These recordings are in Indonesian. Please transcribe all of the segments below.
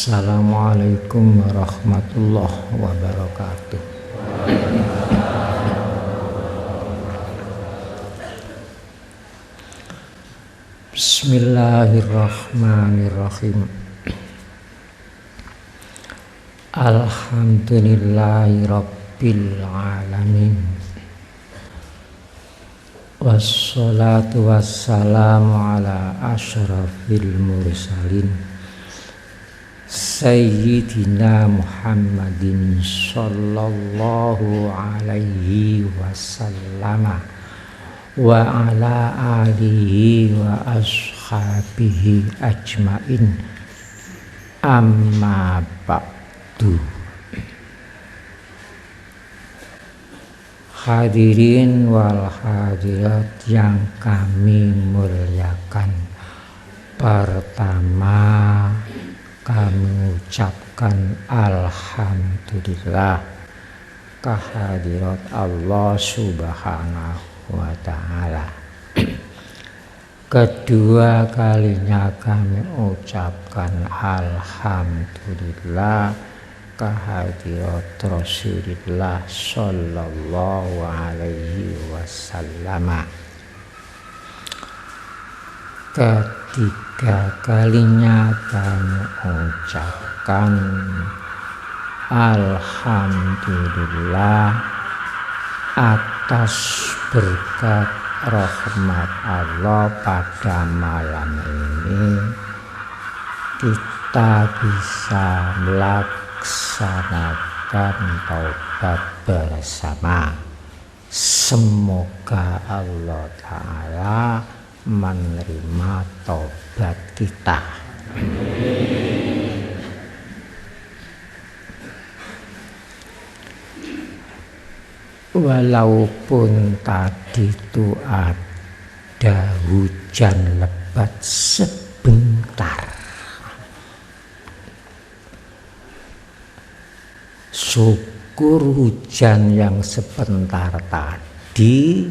Assalamualaikum warahmatullahi wabarakatuh. Bismillahirrahmanirrahim. Alhamdulillahi rabbil alamin. Wassalatu wassalamu ala asyrafil mursalin Sayyidina Muhammadin sallallahu alaihi wasallam wa ala alihi wa ashabihi ajmain, amma ba'du. Hadirin wal hadirat yang kami muliakan, pertama kami ucapkan alhamdulillah kehadirat Allah subhanahu wa ta'ala. Kedua kalinya kami ucapkan alhamdulillah kehadirat Rasulullah sallallahu alaihi wasallam. Ketiga kalinya kami ucapkan alhamdulillah atas berkat rahmat Allah pada malam ini kita bisa melaksanakan taubat bersama. Semoga Allah Ta'ala menerima taubat kita. Walaupun tadi itu ada hujan lebat sebentar, syukur hujan yang sebentar tadi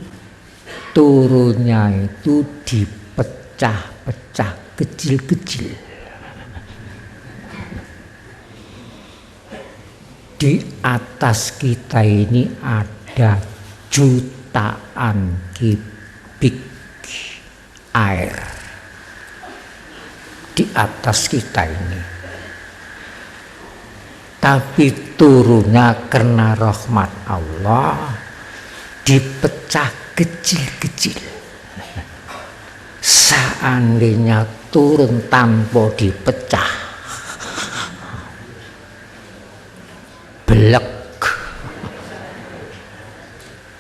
turunnya itu dipecah-pecah kecil-kecil. Di atas kita ini ada jutaan kubik air di atas kita ini, tapi turunnya karena rahmat Allah dipecah kecil-kecil. Seandainya turun tanpa dipecah, belek,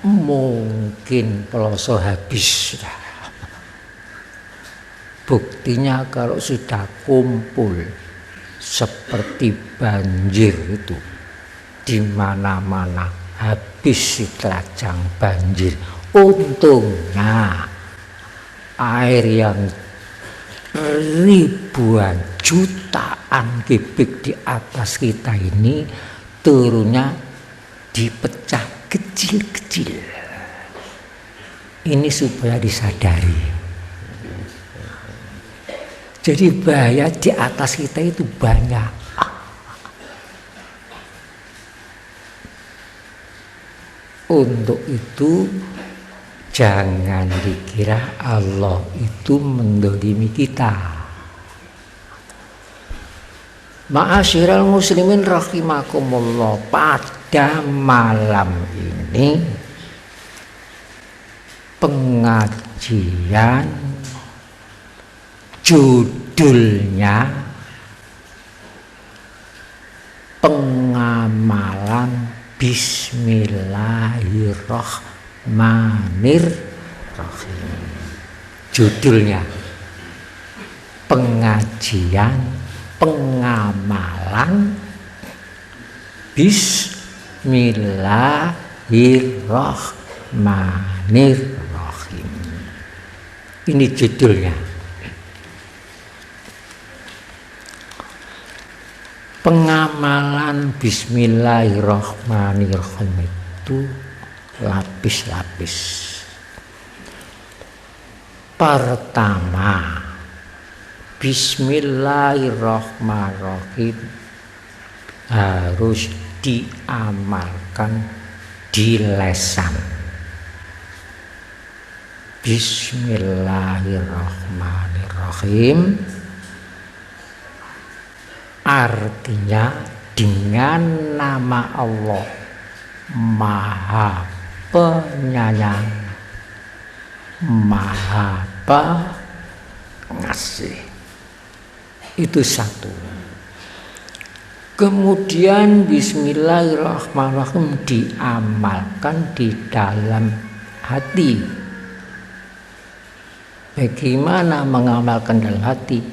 mungkin peloso habis. Buktinya kalau sudah kumpul seperti banjir itu, di mana-mana habis diterjang banjir. Untungnya air yang ribuan jutaan kubik di atas kita ini turunnya dipecah kecil-kecil. Ini supaya disadari. Jadi bahaya di atas kita itu banyak. Untuk itu jangan dikira Allah itu mendolimi kita. Ma'asyiral muslimin rahimakumullah, pada malam ini pengajian judulnya pengamalan Bismillahirrahmanirrahim. Judulnya pengajian pengamalan Bismillahirrahmanirrahim. Ini judulnya. Pengamalan Bismillahirrahmanirrahim itu lapis-lapis. Pertama, Bismillahirrahmanirrahim harus diamalkan di lesan. Bismillahirrahmanirrahim artinya dengan nama Allah Maha Penyayang, Maha Pengasih. Itu satu. Kemudian bismillahirrahmanirrahim diamalkan di dalam hati. Bagaimana mengamalkan dalam hati?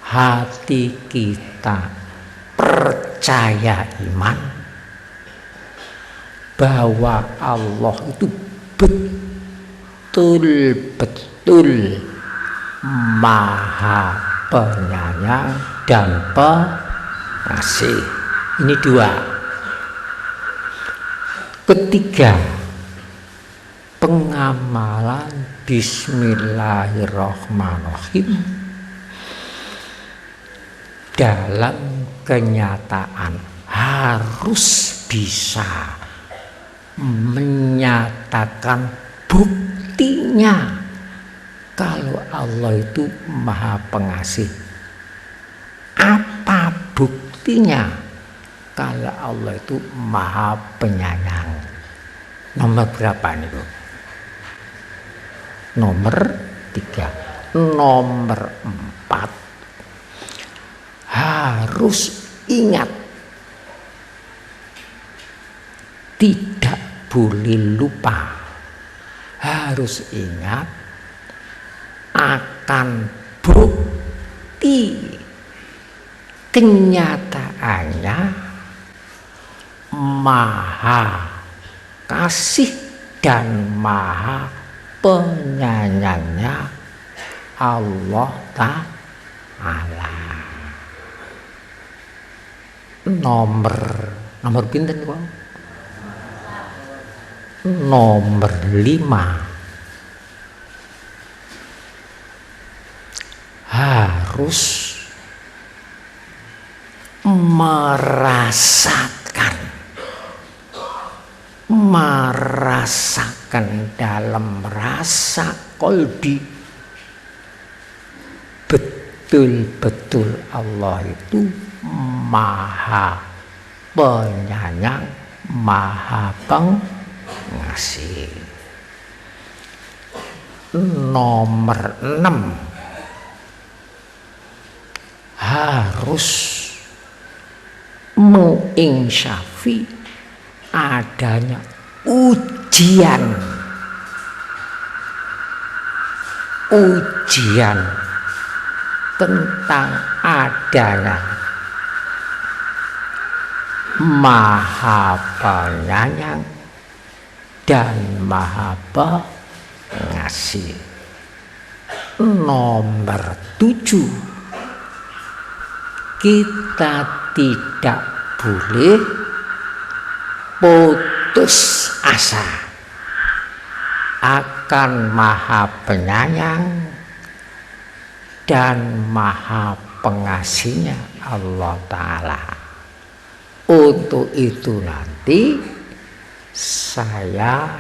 Hati kita percaya iman bahwa Allah itu betul-betul Maha Penyayang dan Pengasih. Ini dua. Ketiga, pengamalan bismillahirrahmanirrahim dalam kenyataan harus bisa menyatakan buktinya kalau Allah itu Maha Pengasih. Apa buktinya kalau Allah itu Maha Penyayang? Nomor berapa nih, Bu? Nomor 3. Nomor 4, harus ingat, tidak boleh lupa, harus ingat akan bukti kenyataannya Maha Kasih dan Maha Penyayangnya Allah Ta'ala. Nomor pinten kok? Nomor 5, harus merasakan dalam rasa kolbi betul-betul Allah itu Maha Penyayang, Maha Pengasih. Nomor 6, harus menginsyafi adanya ujian tentang adanya Maha Penyayang dan Maha Pengasih. Nomor 7, kita tidak boleh putus asa akan Maha Penyayang dan Maha Pengasihnya Allah Ta'ala. Untuk itu nanti saya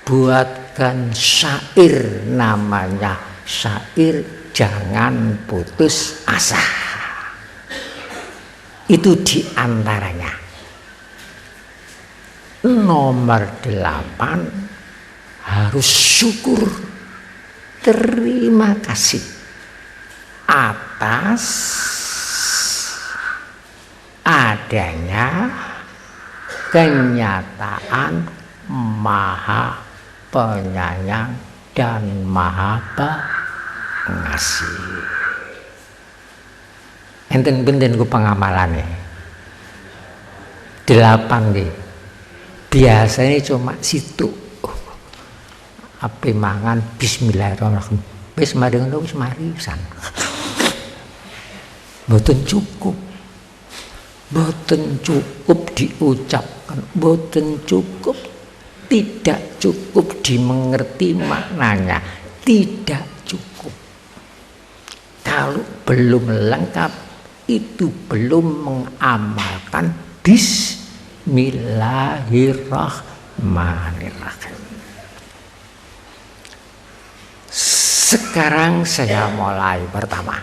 buatkan syair, namanya syair Jangan Putus Asa. Itu diantaranya. Nomor 8, harus syukur, terima kasih atas adanya kenyataan Maha Penyayang dan Maha Pengasih. Enten benten ku pengamalane 8 nggih. Biasanya cuma situ. Ape mangan bismillahirrahmanirrahim. Wis mari ngono wis marisan. Mboten cukup. Mboten cukup diucapkan, mboten cukup, tidak cukup dimengerti maknanya, tidak cukup. kalau belum lengkap itu belum mengamalkan Bismillahirrahmanirrahim. Sekarang saya mulai pertama.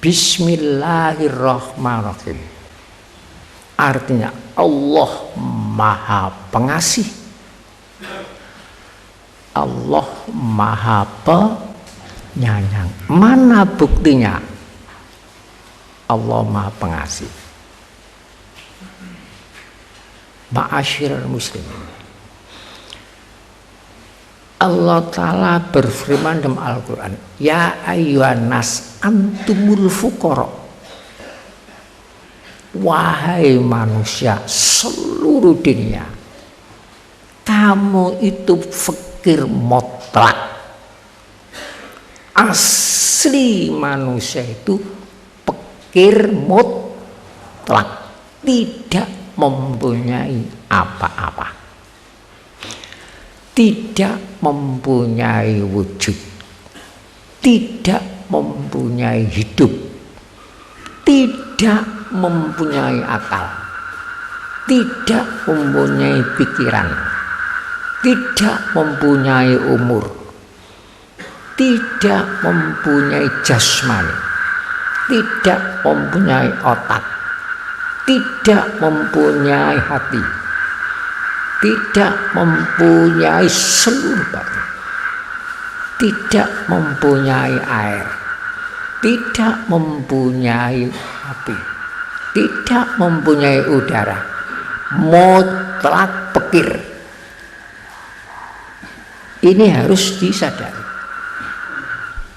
Bismillahirrahmanirrahim. Artinya Allah Maha Pengasih, Allah Maha Penyayang. Mana buktinya Allah Maha Pengasih? Ma'asyiral muslimin, Allah Ta'ala berfirman dalam Al-Quran, ya ayyuhan nas antumul fuqara. Wahai manusia seluruh dunia, kamu itu fakir mutlak. Asli manusia itu fakir mutlak, tidak mempunyai apa-apa, tidak mempunyai wujud, tidak mempunyai hidup, tidak mempunyai akal, tidak mempunyai pikiran, tidak mempunyai umur, tidak mempunyai jasmani, tidak mempunyai otak, tidak mempunyai hati, tidak mempunyai seluruh badan, tidak mempunyai air, tidak mempunyai api, tidak mempunyai udara, mutlak fakir. Ini harus disadari.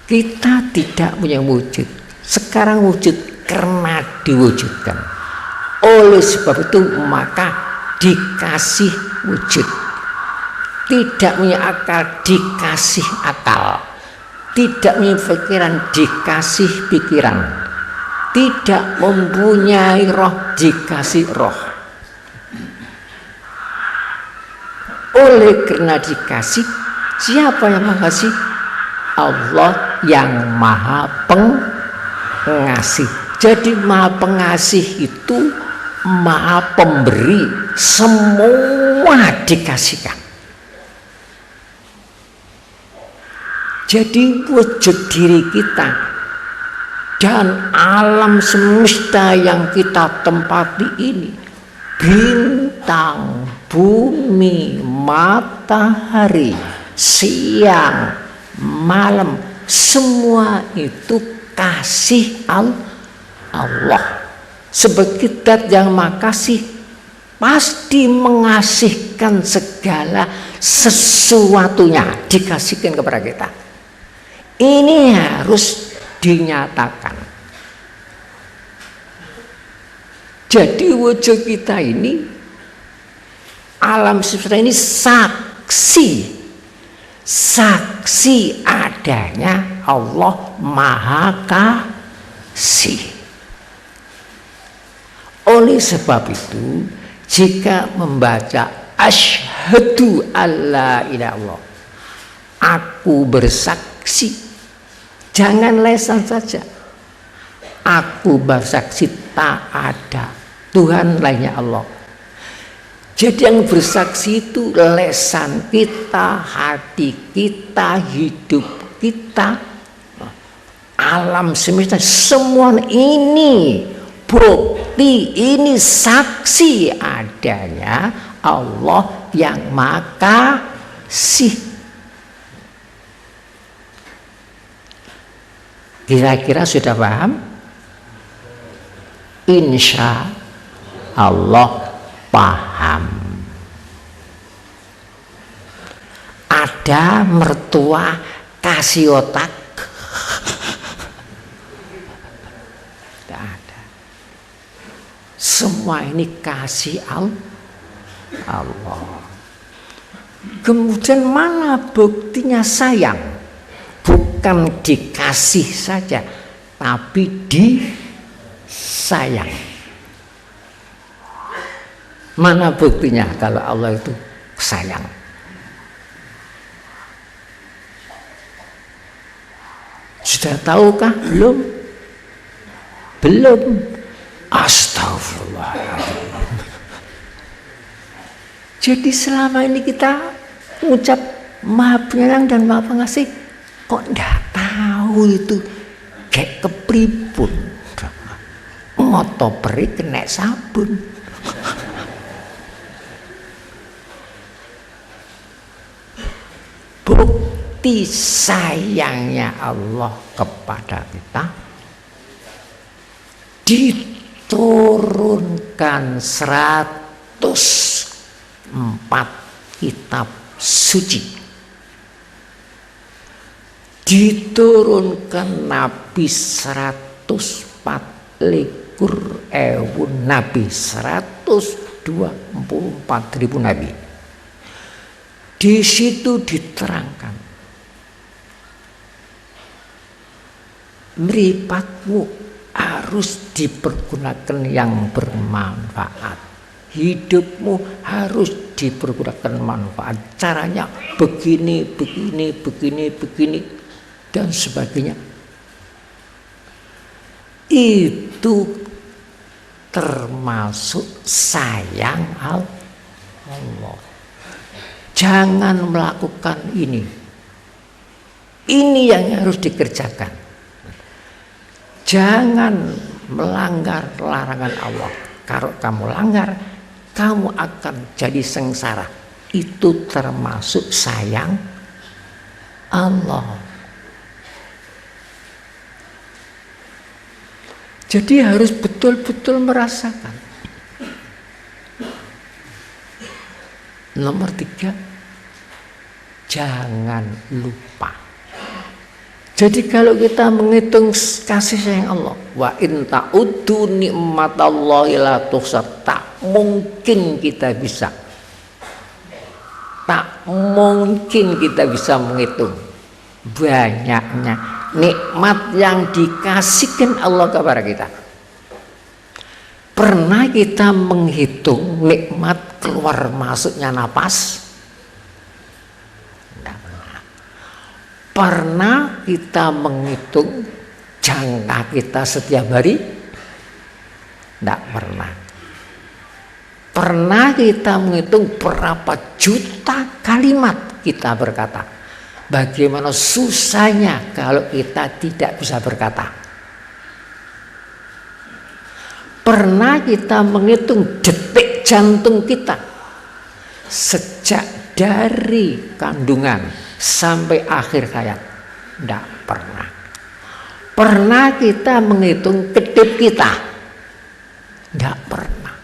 Kita tidak punya wujud. Sekarang wujud karena diwujudkan. Oleh sebab itu maka dikasih wujud. Tidak punya akal, dikasih akal. Tidak punya pikiran, dikasih pikiran. Tidak mempunyai roh, dikasih roh. Oleh karena dikasih, siapa yang mengasih? Allah yang Maha Pengasih. Jadi Maha Pengasih itu Maha Pemberi, semua dikasihkan. Jadi wujud diri kita dan alam semesta yang kita tempati ini, bintang, bumi, matahari, siang, malam, semua itu kasih Allah. Sebagai zat yang makasih pasti mengasihkan segala sesuatunya, dikasihkan kepada kita. Ini harus dinyatakan. Jadi wujud kita ini, alam semesta ini saksi adanya Allah Maha Kasih. Oleh sebab itu, jika membaca asyhadu alla ilaha illallah, aku bersaksi, jangan lesan saja. Aku bersaksi tak ada Tuhan lainnya Allah. Jadi yang bersaksi itu lesan kita, hati kita, hidup kita, alam semesta, semua ini bukti, ini saksi adanya Allah yang Makasih. Kira-kira sudah paham? Insya Allah paham. Ada mertua kasih otak? Tidak ada. Semua ini kasih Allah. Kemudian mana buktinya sayang? Bukan dikasih saja, tapi disayang. Mana buktinya kalau Allah itu sayang? Sudah tahukah? Belum. Belum. Astagfirullahaladzim. Jadi selama ini kita mengucap Maha Penyayang dan Maha Pengasih, kok ndak tahu itu kayak kepripun. Moto peri kena sabun. Bukti sayangnya Allah kepada kita, diturunkan 104 kitab suci, diturunkan Nabi 104 nabi, 124.000 nabi. Di situ diterangkan, mripatmu harus dipergunakan yang bermanfaat, hidupmu harus dipergunakan manfaat. Caranya begini, begini, begini, begini, dan sebagainya. Itu termasuk sayang Allah. Jangan melakukan ini. Ini yang harus dikerjakan. Jangan melanggar larangan Allah. Kalau kamu langgar, kamu akan jadi sengsara. Itu termasuk sayang Allah. Jadi harus betul-betul merasakan. Nomor 3, jangan lupa. Jadi kalau kita menghitung kasih sayang Allah, wa in ta'uddu ni'matallahi la tuhsa, tak mungkin kita bisa. Tak mungkin kita bisa menghitung banyaknya nikmat yang dikasihkan Allah kepada kita. Pernah kita menghitung nikmat keluar masuknya napas? Tidak pernah. Pernah kita menghitung jangka kita setiap hari? Tidak pernah. Pernah kita menghitung berapa juta kalimat kita berkata? Bagaimana susahnya kalau kita tidak bisa berkata? Pernah kita menghitung detik jantung kita sejak dari kandungan sampai akhir hayat? Tidak pernah. Pernah kita menghitung kedip kita? Tidak pernah.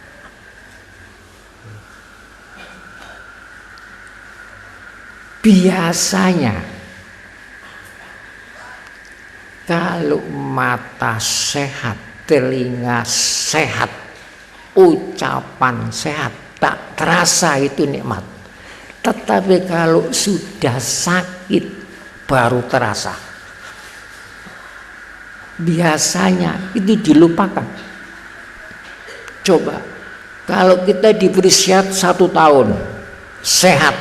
Biasanya kalau mata sehat, telinga sehat, ucapan sehat, tak terasa itu nikmat. Tetapi kalau sudah sakit baru terasa. Biasanya itu dilupakan. Coba kalau kita diberi sehat 1 tahun, sehat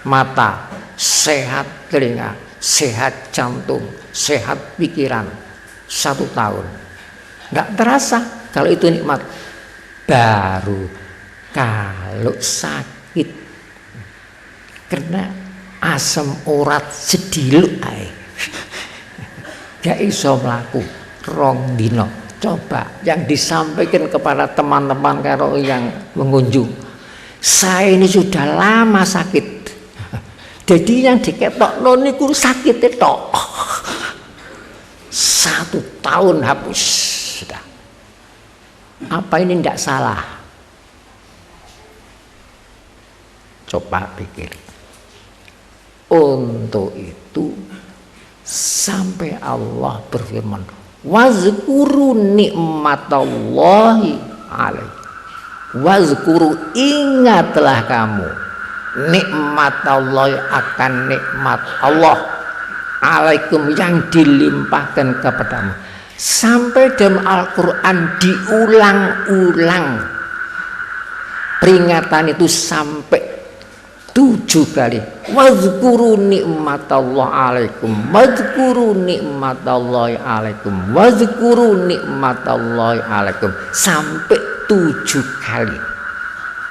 mata, sehat telinga, sehat jantung, sehat pikiran, 1 tahun, nggak terasa kalau itu nikmat. Baru kalau sakit kena asam urat sediluk ae gak iso mlaku 2 dino. Coba yang disampaikan kepada teman-teman karo yang mengunjung, saya ini sudah lama sakit. Jadi yang diketokno niku sakit tok. 1 tahun hapus sudah. Apa ini tidak salah? Coba pikir. Untuk itu sampai Allah berfirman, wazkuru nikmatallahi alaihi. Wazkuru, ingatlah kamu nikmat Allah, akan nikmat Allah alaikum yang dilimpahkan kepadamu. Sampai dalam Al-Quran diulang-ulang peringatan itu sampai 7 kali. Wadzkuru nikmatallahi alaikum, wadzkuru nikmatallahi alaikum, wadzkuru nikmatallahi alaikum, sampai 7 kali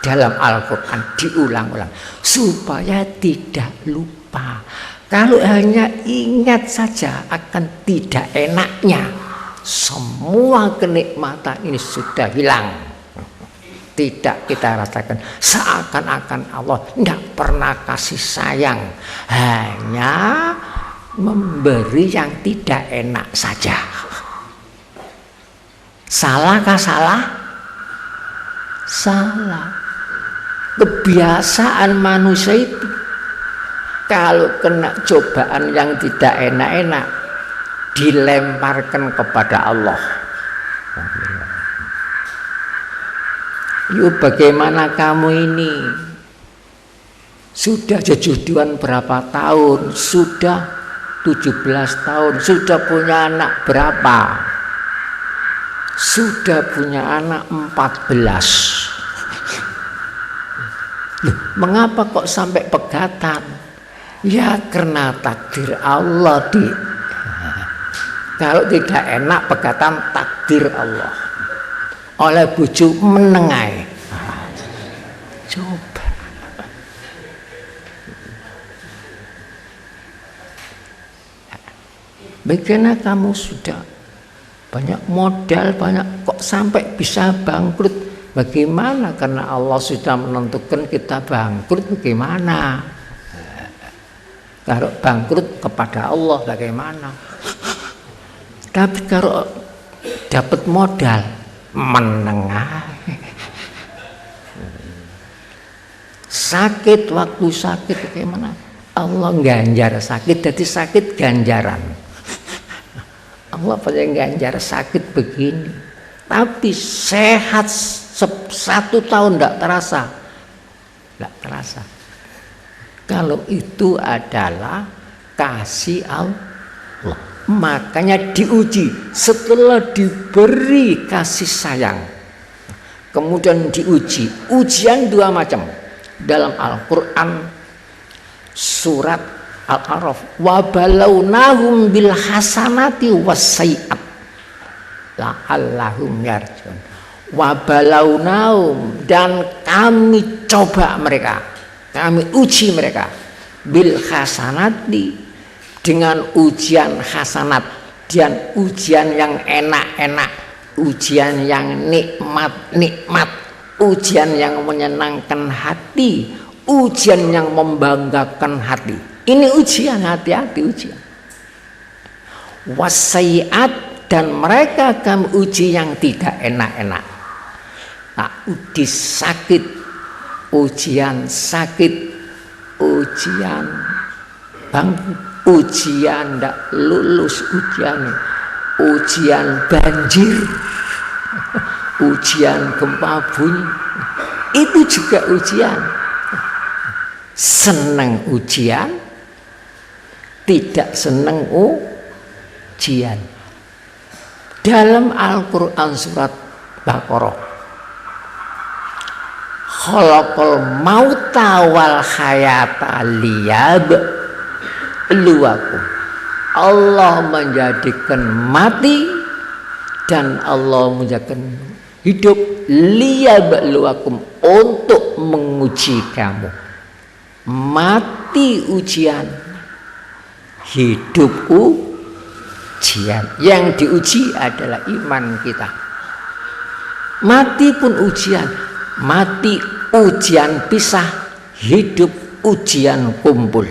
dalam Al-Quran diulang-ulang supaya tidak lupa. Kalau hanya ingat saja akan tidak enaknya, semua kenikmatan ini sudah hilang. Tidak kita rasakan, seakan-akan Allah tidak pernah kasih sayang, hanya memberi yang tidak enak saja. Salahkah salah? Salah. Kebiasaan manusia itu kalau kena cobaan yang tidak enak-enak dilemparkan kepada Allah. Yuk, bagaimana kamu ini? Sudah jejuduan berapa tahun? Sudah 17 tahun. Sudah punya anak berapa? Sudah punya anak 14. Loh, mengapa kok sampai pegatan? Ya karena takdir Allah, kalau tidak enak pegatan takdir Allah. Oleh bojo menengai. Coba. Bagaimana kamu sudah banyak modal, banyak kok sampai bisa bangkrut? Bagaimana? Karena Allah sudah menentukan kita bangkrut, bagaimana? Kalau bangkrut kepada Allah bagaimana? Tapi kalau dapat modal menengah, sakit, waktu sakit bagaimana? Allah ganjar sakit, jadi sakit ganjaran. Allah pada ganjar sakit begini, tapi sehat 1 tahun tidak terasa, tidak terasa. Kalau itu adalah kasih Allah, makanya diuji. Setelah diberi kasih sayang, kemudian diuji. Ujian 2 macam dalam Al-Quran, surat Al-A'raf, wa balawnahum bil hasanati wassayiat la'allahum yarji'un. Wa balawnahum, dan kami coba mereka, kami uji mereka, bil hasanati, dengan ujian hasanat, dan ujian yang enak-enak, ujian yang nikmat-nikmat, ujian yang menyenangkan hati, ujian yang membanggakan hati. Ini ujian, hati-hati ujian. Wassayiat, dan mereka kami uji yang tidak enak-enak. Nah, uji sakit, ujian sakit, ujian bangkrut, ujian tidak lulus, ujian banjir, ujian gempa bumi, itu juga ujian. Senang ujian, tidak senang ujian. Dalam Al-Quran surat Baqarah, khalaqal mauta wal hayata liyabluwakum. Allah menjadikan mati dan Allah menjadikan hidup, liyabluwakum, untuk menguji kamu. Mati ujian, hidup ujian. Yang diuji adalah iman kita. Mati pun ujian. Mati ujian pisah, hidup ujian kumpul.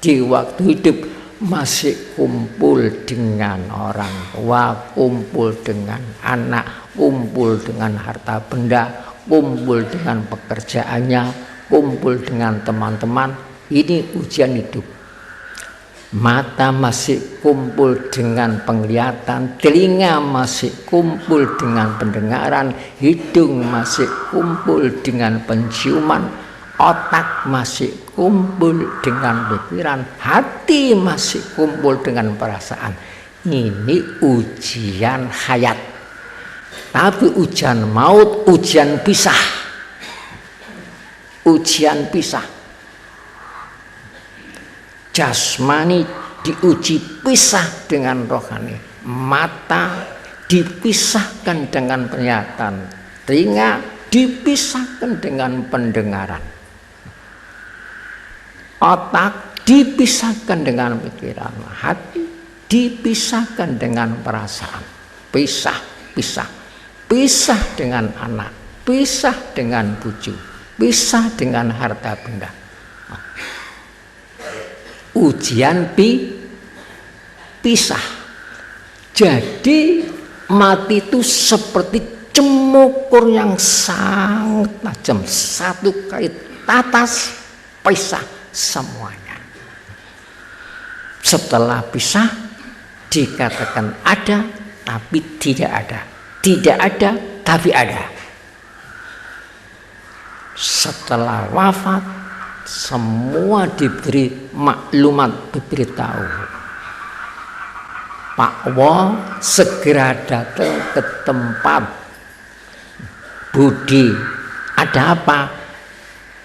Di waktu hidup masih kumpul dengan orang tua, kumpul dengan anak, kumpul dengan harta benda, kumpul dengan pekerjaannya, kumpul dengan teman-teman. Ini ujian hidup. Mata masih kumpul dengan penglihatan, telinga masih kumpul dengan pendengaran, hidung masih kumpul dengan penciuman, otak masih kumpul dengan pikiran, hati masih kumpul dengan perasaan. Ini ujian hayat. Tapi ujian maut, ujian pisah. Ujian pisah. jasmani diuji pisah dengan rohani, mata dipisahkan dengan penglihatan, telinga dipisahkan dengan pendengaran, otak dipisahkan dengan pikiran, hati dipisahkan dengan perasaan. Pisah dengan anak, pisah dengan bojo, pisah dengan harta benda. Ujian pisah. Jadi mati itu seperti cemukur yang sangat tajam, satu kali tatas pisah semuanya. Setelah pisah dikatakan ada tapi tidak ada, tidak ada tapi ada. Setelah wafat semua diberi maklumat, diberitahu. Pak Wo segera datang ke tempat Budi. Ada apa?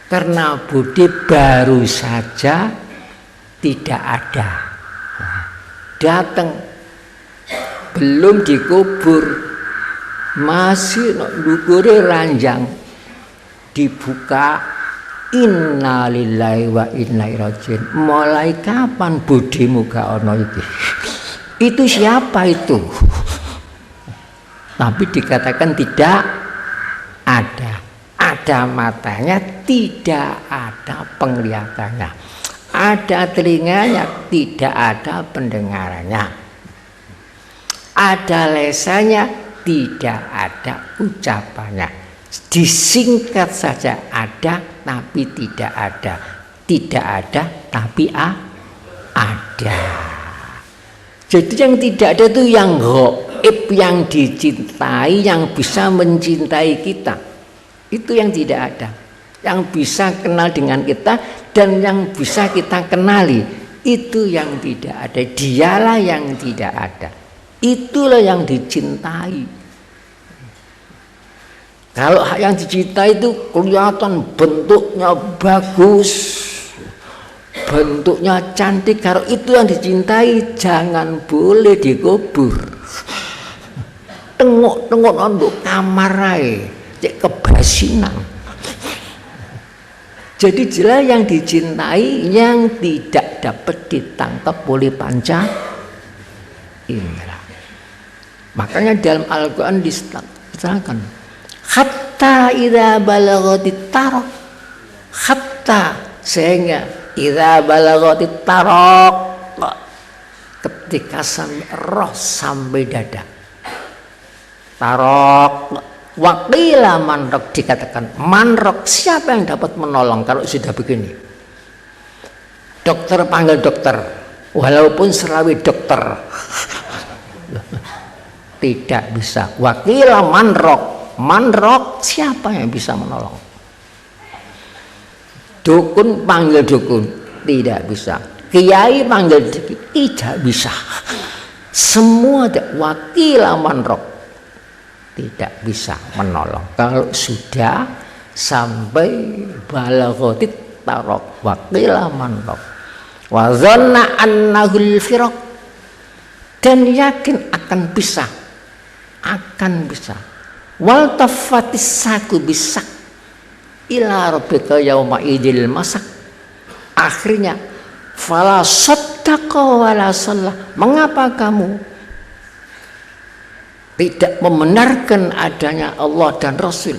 Karena Budi baru saja tidak ada. Datang, belum dikubur, masih nukure ranjang, dibuka. Innalillahi wa inna ilaihi rajiun. Mulai kapan budimu gak ono iki? Itu siapa itu? Tapi dikatakan tidak ada. Ada matanya, tidak ada penglihatannya. Ada telinganya, tidak ada pendengarannya. Ada lesannya, tidak ada ucapannya. Disingkat saja ada tapi tidak ada, tidak ada tapi ada. Jadi yang tidak ada itu yang gaib, yang dicintai, yang bisa mencintai kita. Itu yang tidak ada, yang bisa kenal dengan kita dan yang bisa kita kenali. Itu yang tidak ada. Dialah yang tidak ada. Itulah yang dicintai. Kalau yang dicintai itu kelihatan bentuknya bagus, bentuknya cantik. Kalau itu yang dicintai, jangan boleh dikubur. Tengok-tengok untuk kamar ae, cek kebasinan. Jadi jelas yang dicintai yang tidak dapat ditangkap oleh panca indera. Makanya dalam Al-Quran diterangkan, hatta idza balaghatit taraq, hatta sehingga idza balaghatit taraq, ketika sampai roh sampai dada. Taraq waqila manrok, dikatakan manrok, siapa yang dapat menolong kalau sudah begini? Dokter panggil dokter, walaupun serawi dokter tidak bisa. Waqila manrok, manrok siapa yang bisa menolong? Dukun panggil dukun, tidak bisa. Kiai panggil tidak bisa. Semua waqila manrok, tidak bisa menolong. Kalau sudah sampai balaghatit taraq waqila manrok wa dhanna annahul firaq, dan yakin akan bisa, akan bisa. Wal tafatis saku bisak ila rabbika yauma idil masak. Akhirnya fala saddaqa wala shalla. Mengapa kamu tidak membenarkan adanya Allah dan Rasul?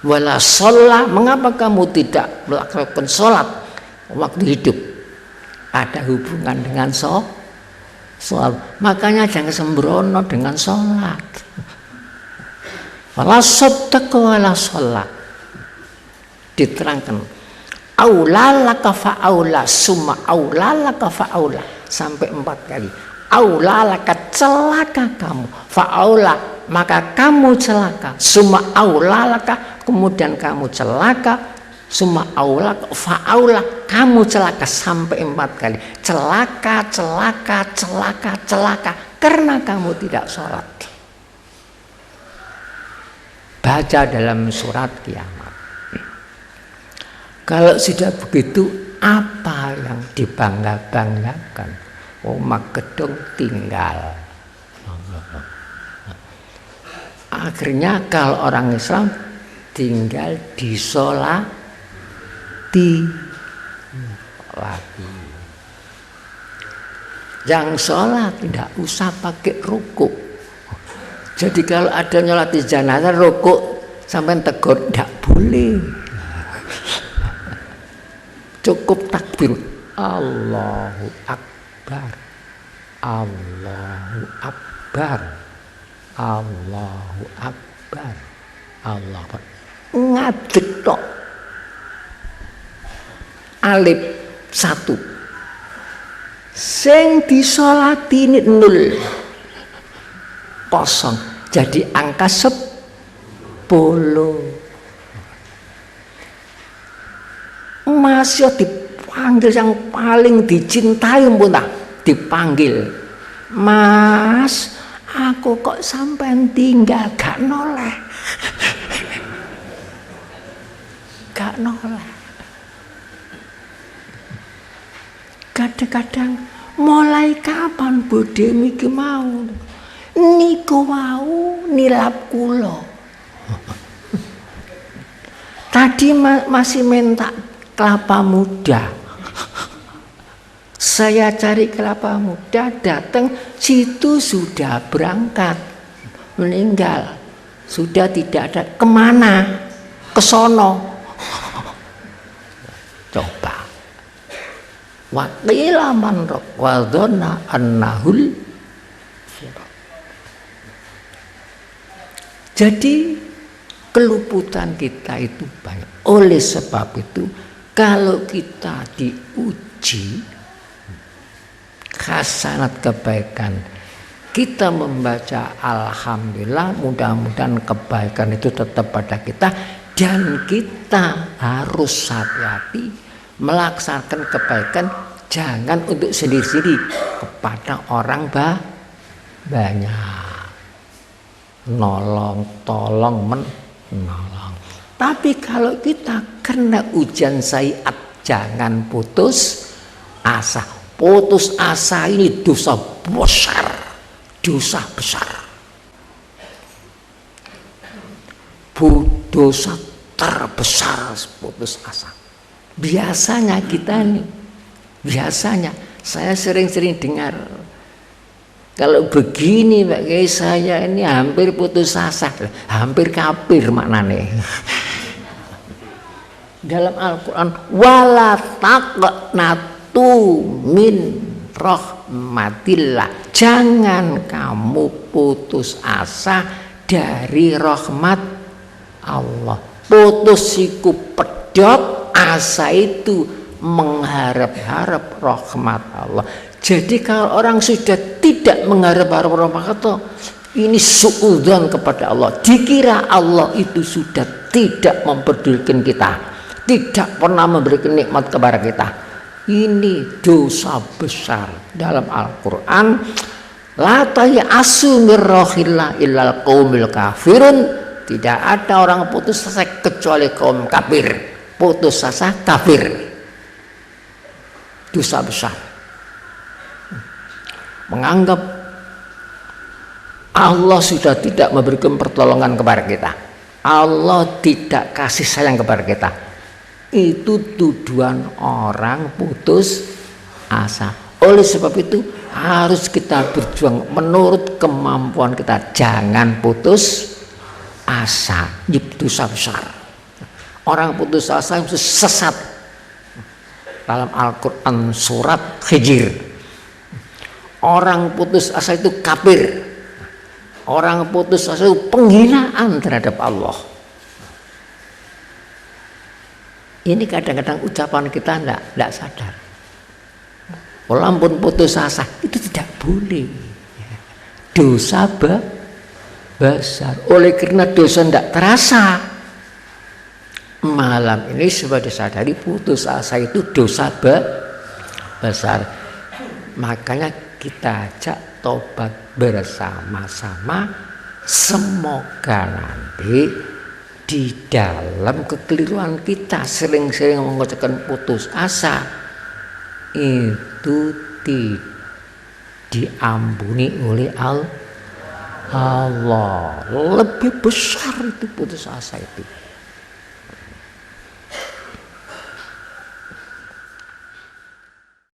Wala shalla, mengapa kamu tidak melakukan sholat waktu hidup? Ada hubungan dengan sholat. Makanya jangan sembrono dengan sholat. Wala saddaqa wala shalla. Diterangkan aula laka fa aula summa aula laka fa aula sampai 4 kali. Aula laka, celaka kamu, fa aula maka kamu celaka, summa aula laka kemudian kamu celaka, summa aula fa aula kamu celaka, sampai 4 kali. Celaka, celaka, celaka, celaka karena kamu tidak sholat. Baca dalam surat Kiamat. Kalau sudah begitu apa yang dibangga-banggakan? Omah gedung tinggal. Akhirnya kalau orang Islam tinggal disolati lagi. Yang sholat tidak usah pakai rukuk. Jadi kalau ada nyolati jenazah rukuk sampai tegur tidak boleh. Cukup takbir Allahu Akbar, Allahu Akbar, Allahu Akbar, Allahu Akbar. Ngadeg tok. Alif 1. Sing disolati ini 0. Kosong. Jadi angka 10. Masih dipanggil yang paling dicintai pun tak dipanggil, Mas, aku kok sampai tinggal gak noleh, gak noleh. Kadang-kadang mulai kapan Bude miki mau niku mau nilap kula. Tadi masih minta kelapa muda. Saya cari kelapa muda, datang situ sudah berangkat, meninggal, sudah tidak ada. Kemana? Kesono. Coba. Waqila man wadonna annahul. Jadi keluputan kita itu banyak. Oleh sebab itu, kalau kita diuji hasanat kebaikan, kita membaca alhamdulillah, mudah-mudahan kebaikan itu tetap pada kita, dan kita harus hati-hati melaksanakan kebaikan, jangan untuk sendiri-sendiri, kepada orang banyak. Nolong, tolong, menolong. Tapi kalau kita kena ujian sayiat, jangan putus asa. Putus asa ini dosa besar, dosa besar. Dosa terbesar putus asa. Biasanya kita nih, biasanya saya sering-sering dengar, kalau begini Pak Kiai, saya ini hampir putus asa, hampir kafir maknanya. Dalam Al-Quran, wala taqnatu min rahmatillah, jangan kamu putus asa dari rahmat Allah. Putus siku pedot, asa itu mengharap-harap rahmat Allah. Jadi kalau orang sudah tidak mengharap-harap rahmat Allah, ini suudzon kepada Allah, dikira Allah itu sudah tidak mempedulikan kita, tidak pernah memberikan nikmat kepada kita. Ini dosa besar. Dalam Al-Quran, la ta'asu min rohillah illal qaumil kafirun, tidak ada orang putus asa kecuali kaum kafir. Putus asa kafir, dosa besar. Menganggap Allah sudah tidak memberikan pertolongan kepada kita, Allah tidak kasih sayang kepada kita, itu tuduhan orang putus asa. Oleh sebab itu harus kita berjuang menurut kemampuan kita, jangan putus asa. Itu dosa besar. Orang putus asa itu sesat. Dalam Al-Quran surat Hijr, orang putus asa itu kafir. Orang putus asa itu penghinaan terhadap Allah. Ini kadang-kadang ucapan kita tidak sadar. Walaupun putus asa itu tidak boleh. Dosa besar. Oleh karena dosa tidak terasa, malam ini sudah disadari putus asa itu dosa besar. Makanya kita ajak tobat bersama-sama. Semoga nanti di dalam kekeliruan kita sering-sering mengucapkan putus asa, itu diampuni oleh Allah. Lebih besar itu putus asa itu.